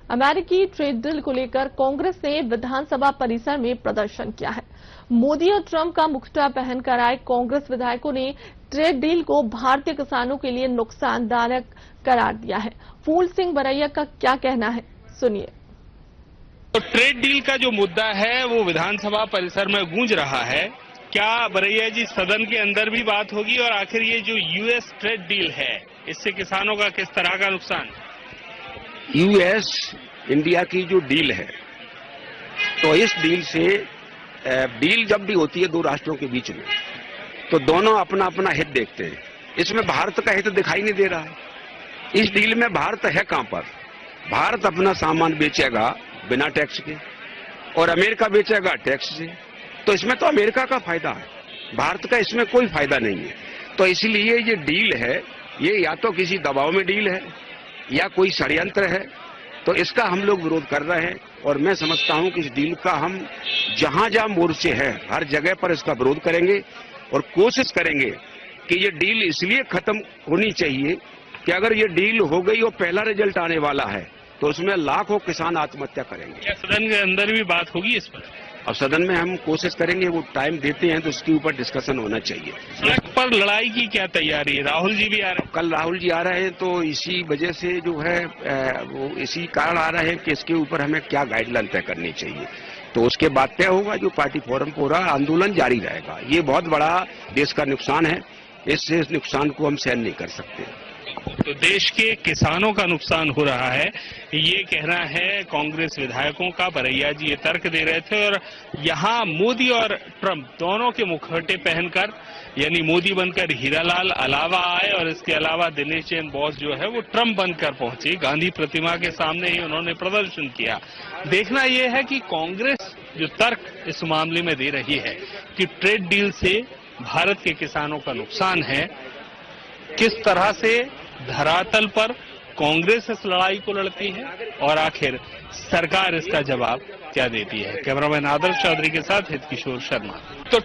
अमेरिकी trade deal को लेकर कांग्रेस ने विधानसभा परिसर में प्रदर्शन किया है। मोदी और ट्रंप का मुखौटा पहनकर आए कांग्रेस विधायकों ने ट्रेड डील को भारतीय किसानों के लिए नुकसानदायक करार दिया है। फूल सिंह बरैया का क्या कहना है, सुनिए। तो ट्रेड डील का जो मुद्दा है वो विधानसभा परिसर में गूंज रहा है। क्या बरैया जी, सदन के अंदर भी बात होगी और आखिर ये जो यूएस ट्रेड डील है इससे किसानों का किस तरह का नुकसान? यूएस इंडिया की जो डील है, तो इस डील से डील जब भी होती है दो राष्ट्रों के बीच में, तो दोनों अपना अपना हित देखते हैं। इसमें भारत का हित दिखाई नहीं दे रहा है। इस डील में भारत है कहां पर? भारत अपना सामान बेचेगा बिना टैक्स के और अमेरिका बेचेगा टैक्स से। तो इसमें तो अमेरिका का फायदा है, भारत का इसमें कोई फायदा नहीं है। तो इसलिए ये डील है, ये या तो किसी दबाव में डील है या कोई षड्यंत्र है। तो इसका हम लोग विरोध कर रहे हैं और मैं समझता हूं कि इस डील का हम जहां जहां मोर्चे हैं हर जगह पर इसका विरोध करेंगे और कोशिश करेंगे कि ये डील इसलिए खत्म होनी चाहिए कि अगर ये डील हो गई और पहला रिजल्ट आने वाला है तो उसमें लाखों किसान आत्महत्या करेंगे। क्या सदन के अंदर भी बात होगी इस पर? अब सदन में हम कोशिश करेंगे, वो टाइम देते हैं तो उसके ऊपर डिस्कशन होना चाहिए। सड़क पर लड़ाई की क्या तैयारी है? राहुल जी भी आ रहे हैं। कल राहुल जी आ रहे हैं, तो इसी वजह से जो है वो इसी कारण आ रहे हैं कि इसके ऊपर हमें क्या गाइडलाइन तय करनी चाहिए। तो उसके बाद तय होगा, जो पार्टी फोरम पर हो रहा आंदोलन जारी रहेगा। ये बहुत बड़ा देश का नुकसान है, इससे इस नुकसान को हम सहन नहीं कर सकते। तो देश के किसानों का नुकसान हो रहा है, ये कहना है कांग्रेस विधायकों का। बरैया जी ये तर्क दे रहे थे और यहाँ मोदी और ट्रंप दोनों के मुखौटे पहनकर, यानी मोदी बनकर हीरालाल अलावा आए और इसके अलावा दिनेश चंद्र बोस जो है वो ट्रंप बनकर पहुंचे। गांधी प्रतिमा के सामने ही उन्होंने प्रदर्शन किया। देखना यह है कि कांग्रेस जो तर्क इस मामले में दे रही है कि ट्रेड डील से भारत के किसानों का नुकसान है, किस तरह से धरातल पर कांग्रेस इस लड़ाई को लड़ती है और आखिर सरकार इसका जवाब क्या देती है। कैमरामैन आदर्श चौधरी के साथ हित किशोर शर्मा। तो